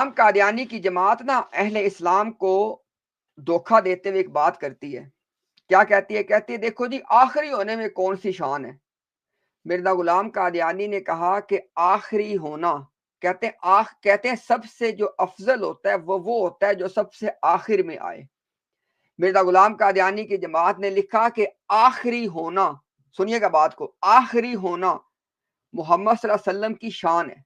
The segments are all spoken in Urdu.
ہم قادیانی کی جماعت نا اہل اسلام کو دھوکہ دیتے ہوئے ایک بات کرتی ہے. کیا کہتی ہے؟ کہتی ہے دیکھو جی آخری ہونے میں کون سی شان ہے. مرزا غلام قادیانی نے کہا کہ آخری ہونا کہتے ہیں سب سے جو افضل ہوتا ہے وہ ہوتا ہے جو سب سے آخر میں آئے. مرزا غلام قادیانی کی جماعت نے لکھا کہ آخری ہونا، سنیے گا بات کو، آخری ہونا محمد صلی اللہ علیہ وسلم کی شان ہے.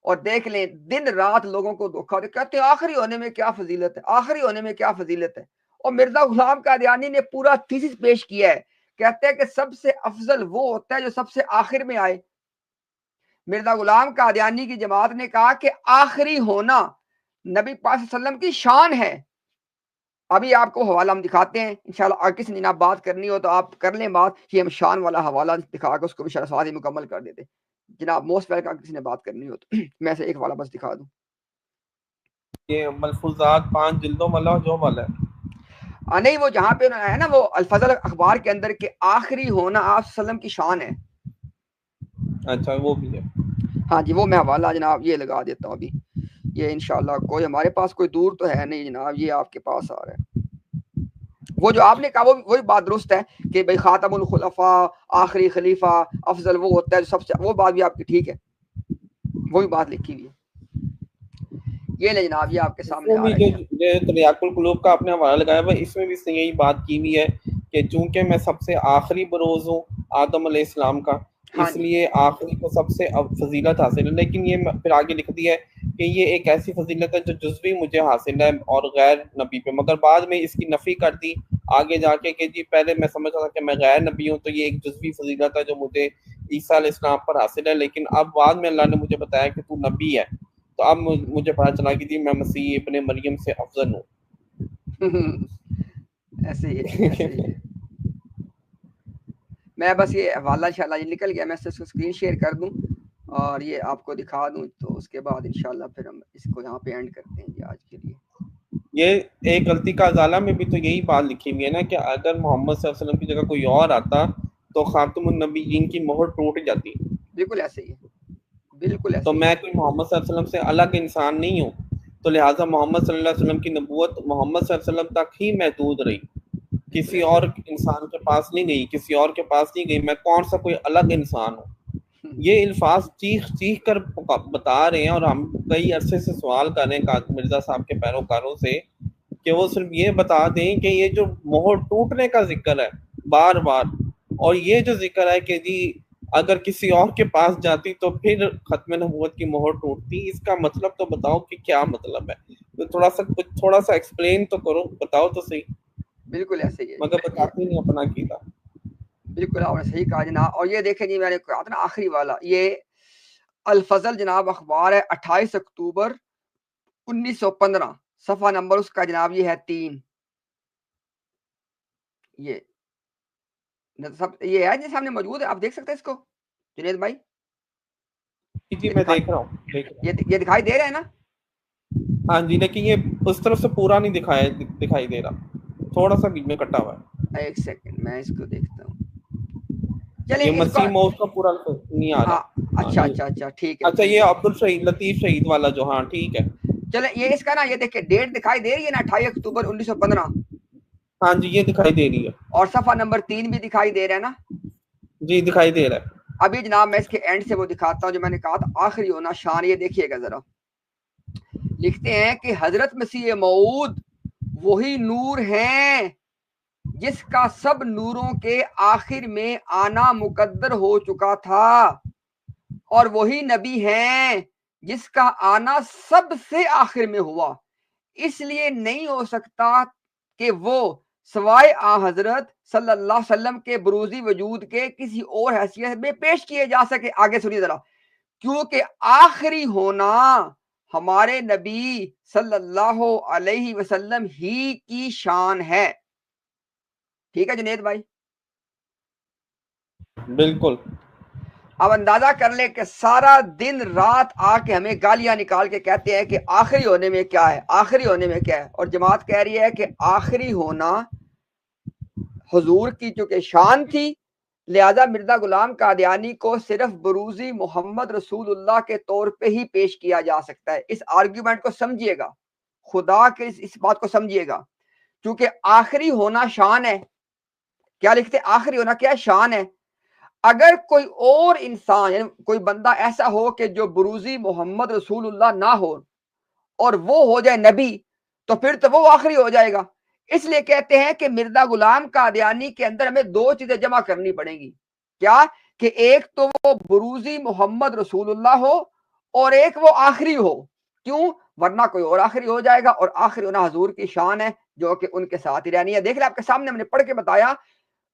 اور دیکھ لیں دن رات لوگوں کو دھوکہ دے، کہتے ہیں آخری ہونے میں کیا فضیلت ہے، آخری ہونے میں کیا فضیلت ہے. اور مرزا غلام قادیانی نے پورا تھیسس پیش کیا ہے، کہتے ہیں کہ سب سے افضل وہ ہوتا ہے جو سب سے آخر میں آئے. مرزا غلام قادیانی کی جماعت نے کہا کہ آخری ہونا نبی پاک صلی اللہ علیہ وسلم کی شان ہے. ابھی آپ کو حوالہ ہم دکھاتے ہیں انشاءاللہ، اگر کسی نے بات کرنی ہو تو آپ کر لیں بات. یہ ہم شان والا حوالہ دکھا کے اس کو بھی ساتھ ہی مکمل کر دیتے. جناب موسٹ ویلکم، کسی نے بات کرنی ہو تو میں سے ایک حوالہ بس دکھا دوں. یہ ملفوظات 5 جلدوں والا جو والا ہے نہیں، وہ جہاں پہ ہے نا وہ الفضل اخبار کے اندر کہ آخری ہونا آپ صلی اللہ علیہ وسلم کی شان ہے. اچھا وہ بھی ہے. ہاں جی، وہ میں حوالہ جناب یہ لگا دیتا ہوں ابھی. یہ انشاءاللہ کوئی ہمارے پاس کوئی دور تو ہے نہیں جناب، یہ آپ کے پاس آ رہا ہے. وہ جو آپ نے کہا وہی بات درست ہے کہ بھائی خاتم الخلفاء، آخری خلیفہ افضل وہ ہوتا ہے سب سے، وہ بات بھی آپ کی ٹھیک ہے، وہی بات لکھی ہوئی ہے. یہ لے جناب، یہ آپ کے اس سامنے میں آ بھی رہا ہے. جو تریاق القلوب کا آپ نے حوالہ لگایا ہوا، اس میں بھی یہی بات کی ہوئی ہے کہ چونکہ میں سب سے آخری بروز ہوں آدم علیہ السلام کا، ہاں اس جی، لیے آخری کو سب سے فضیلت حاصل ہے. لیکن یہ پھر آگے لکھ دیا ہے کہ یہ ایک ایسی فضیلت ہے جو جزوی مجھے حاصل ہے اور غیر نبی پہ، مگر بعد میں اس کی نفی کر دی آگے جا کے کہ جی پہلے میں سمجھ رہا تھا کہ میں غیر نبی ہوں تو یہ ایک جزوی فضیلت ہے جو مجھے عیسیٰ علیہ السلام پر حاصل ہے، لیکن اب بعد میں اللہ نے مجھے بتایا کہ تو نبی ہے، تو اب مجھے پتا چلا کہ جی میں مسیح ابن مریم سے افضل ہوں. ایسے ہی ہے، ایسے ہی ہے. میں بس یہ حوالہ انشاءاللہ یہ نکل گیا، میں اس کو اسکرین شیئر کر دوں اور یہ آپ کو دکھا دوں، تو اس کے بعد انشاءاللہ پھر ہم اس کو یہاں پہ اینڈ کرتے ہیں جی آج کے لیے. یہ ایک غلطی کا ازالہ میں بھی تو یہی بات لکھی ہوئی ہے نا کہ اگر محمد صلی اللہ علیہ وسلم کی جگہ کوئی اور آتا تو خاتم النبیین کی مہر ٹوٹ جاتی. بالکل ایسے ہی ہے، بالکل تو ایسے ہی میں ہے. کوئی محمد صلی اللہ علیہ وسلم سے الگ انسان نہیں ہوں، تو لہٰذا محمد صلی اللہ علیہ وسلم کی نبوت محمد صلی اللہ علیہ وسلم تک ہی محدود رہی، بالکل کسی ایسے اور ہی انسان کے پاس نہیں گئی، کسی اور کے پاس نہیں گئی. میں کون سا کوئی الگ انسان ہوں. ہے. یہ الفاظ چیخ چیخ کر بتا رہے ہیں، اور ہم کئی عرصے سے سوال کر رہے ہیں مرزا صاحب کے پیروکاروں سے کہ وہ صرف یہ بتا دیں کہ یہ جو مہر ٹوٹنے کا ذکر ہے بار بار، اور یہ جو ذکر ہے کہ جی اگر کسی اور کے پاس جاتی تو پھر ختم نبوت کی مہر ٹوٹتی، اس کا مطلب تو بتاؤ کہ کیا مطلب ہے. تو تھوڑا سا ایکسپلین تو کرو، بتاؤ تو صحیح. بالکل ایسے ہی ہے مگر جی، بتاتے نہیں اپنا عقیدہ. بالکل آپ نے صحیح کہا جناب. اور یہ دیکھیں جی میں نے کہا تھا نا آخری والا، یہ الفضل جناب اخبار ہے 28 اکتوبر 1915، صفحہ نمبر اس کا جناب یہ ہے 3. یہ ہے جس سامنے موجود ہے، آپ دیکھ سکتے ہیں اس کو جنید بھائی. جی میں دیکھ رہا ہوں. یہ دکھائی دے رہا ہے نا؟ ہاں جی، لیکن یہ اس طرف سے پورا نہیں دکھائی دے رہا، تھوڑا سا بیچ میں کٹا ہوا ہے. ایک سیکنڈ میں اس کو دیکھتا ہوں. چلیں یہ اس کو، مسیح موت کا پورا نہیں آ ہاں رہا. ہاں اچھا یہ اچھا اچھا ٹھیک ہے اچھا، ٹھیک یہ ہے. عبد الشہید لطیف شہید والا جو، ہاں ٹھیک ہے. چلیں یہ اس کا نا یہ دیکھیں ڈیٹ دکھائی دے رہی ہے نا 28 اکتوبر 1915، ہاں جی یہ دکھائی دے رہی ہے. اور صفحہ نمبر 3 بھی دکھائی دے رہا ہے نا؟ جی دکھائی دے رہا ہے. ابھی جناب میں اس کے اینڈ سے وہ دکھاتا ہوں جو میں نے کہا تھا آخری ہونا شان. یہ دیکھیے گا ذرا، لکھتے ہیں کہ حضرت مسیح موعود وہی نور ہیں جس کا سب نوروں کے آخر میں آنا مقدر ہو چکا تھا، اور وہی نبی ہیں جس کا آنا سب سے آخر میں ہوا. اس لیے نہیں ہو سکتا کہ وہ سوائے آ حضرت صلی اللہ علیہ وسلم کے بروزی وجود کے کسی اور حیثیت میں پیش کیے جا سکے. آگے سنیے ذرا، کیونکہ آخری ہونا ہمارے نبی صلی اللہ علیہ وسلم ہی کی شان ہے. ٹھیک ہے جنید بھائی؟ بالکل. اب اندازہ کر لیں کہ سارا دن رات آ کے ہمیں گالیاں نکال کے کہتے ہیں کہ آخری ہونے میں کیا ہے، آخری ہونے میں کیا ہے، اور جماعت کہہ رہی ہے کہ آخری ہونا حضور کی چونکہ شان تھی، لہذا مرزا غلام قادیانی کو صرف بروزی محمد رسول اللہ کے طور پہ ہی پیش کیا جا سکتا ہے. اس آرگیومنٹ کو سمجھیے گا, خدا کے اس بات کو سمجھیے گا, کیونکہ آخری ہونا شان ہے. کیا لکھتے ہیں؟ آخری ہونا کیا شان ہے. اگر کوئی اور انسان یعنی کوئی بندہ ایسا ہو کہ جو بروزی محمد رسول اللہ نہ ہو اور وہ ہو جائے نبی, تو پھر تو وہ آخری ہو جائے گا. اس لیے کہتے ہیں کہ مرزا غلام قادیانی کے اندر ہمیں دو چیزیں جمع کرنی پڑیں گی. کیا؟ کہ ایک تو وہ بروزی محمد رسول اللہ ہو اور ایک وہ آخری ہو. کیوں؟ ورنہ کوئی اور آخری ہو جائے گا, اور آخری ہونا حضور کی شان ہے جو کہ ان کے ساتھ ہی رہنی ہے. دیکھ لیں آپ کے سامنے ہم نے پڑھ کے بتایا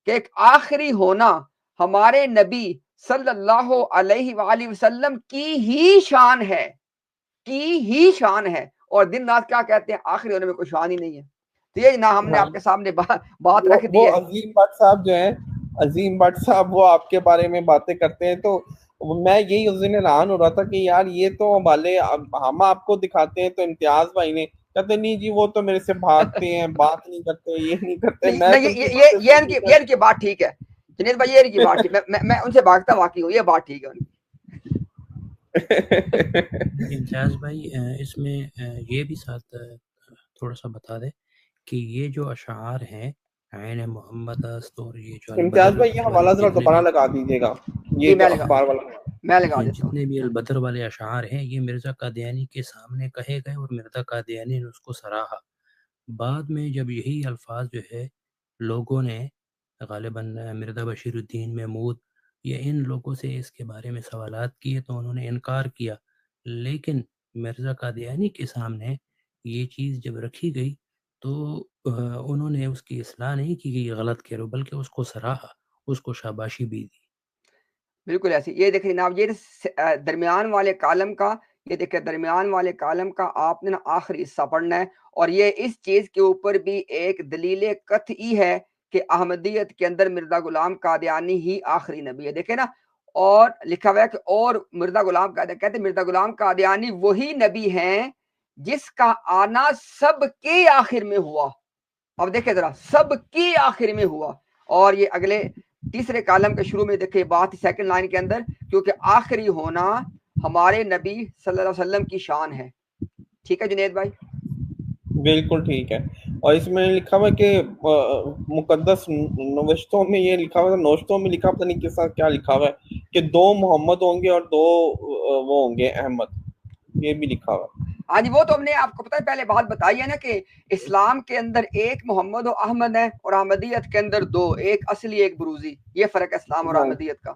کہ ایک آخری ہونا ہمارے نبی صلی اللہ علیہ وآلہ وسلم کی ہی شان ہے, کی ہی شان ہے. اور دن رات کیا کہتے ہیں؟ آخری ہونے میں کوئی شان ہی نہیں ہے. تو یہ نہ ہم نے آپ کے سامنے بات رکھ دی ہے. عظیم بٹ صاحب جو ہیں, عظیم بٹ صاحب وہ آپ کے بارے میں باتیں کرتے ہیں, تو میں یہی اس دن حیران ہو رہا تھا کہ یار یہ تو والے ہم آپ کو دکھاتے ہیں تو امتیاز بھائی نے کہتے نہیں جی وہ تو میرے سے بھاگتے ہیں, بات نہیں کرتے, یہ نہیں کرتے. یہ ان کی بات ٹھیک ہے جنید بھائی, یہ ان کی بات ٹھیک, میں ان سے بھاگتا واقعی ہوں, یہ بات ٹھیک ہے ان کی. امتیاز بھائی اس میں یہ بھی ساتھ تھوڑا سا بتا دے کہ یہ جو اشعار ہیں عین محمد است اور یہ جو امتیاز بھائی یہ حوالہ ذرا دوبارہ لگا دیجیے گا, یہ جو اخبار والا میں لگا دیتا ہوں. جتنے بھی البدر والے اشعار ہیں یہ مرزا قادیانی کے سامنے کہے گئے اور مرزا قادیانی نے اس کو سراہا. بعد میں جب یہی الفاظ جو ہے لوگوں نے غالباً مرزا بشیر الدین محمود یا ان لوگوں سے اس کے بارے میں سوالات کیے تو انہوں نے انکار کیا, لیکن مرزا قادیانی کے سامنے یہ چیز جب رکھی گئی تو انہوں نے اس کی اصلاح نہیں کی کہ یہ غلط کہہ رہے, بلکہ اس کو سراہا, اس کو شاباشی بھی دی. بالکل ایسی. یہ دیکھیں جناب, یہ درمیان والے کالم کا, یہ دیکھیں درمیان والے کالم کا آپ نے نا آخری حصہ پڑھنا ہے, اور یہ اس چیز کے اوپر بھی ایک دلیل قطعی ہے کہ احمدیت کے اندر مرزا غلام قادیانی ہی آخری نبی ہے. دیکھیں نا, اور لکھا ہوا ہے کہ اور مرزا غلام قادیانی کہتے ہیں مرزا غلام قادیانی وہی نبی ہیں جس کا آنا سب کے آخر میں ہوا. اب دیکھیں ذرا, سب کے آخر میں ہوا. اور یہ اگلے تیسرے کالم کے شروع میں دیکھیں بات سیکنڈ لائن کے اندر, کیونکہ آخری ہونا ہمارے نبی صلی اللہ علیہ وسلم کی شان ہے. ٹھیک ہے جنید بھائی؟ بالکل ٹھیک ہے. اور اس میں لکھا ہوا ہے کہ مقدس نوشتوں میں یہ لکھا ہوا ہے, نوشتوں میں لکھا پتہ نہیں کس طرح کیا لکھا ہوا ہے کہ 2 محمد ہوں گے اور 2 وہ ہوں گے احمد, یہ بھی لکھا ہوا ہے. ہاں جی, وہ تو ہم نے آپ کو پتہ ہے پہلے بات بتائی ہے نا کہ اسلام کے اندر ایک محمد و احمد ہے اور احمدیت کے اندر 2, ایک اصلی ایک بروزی. یہ فرق ہے اسلام اور احمدیت کا.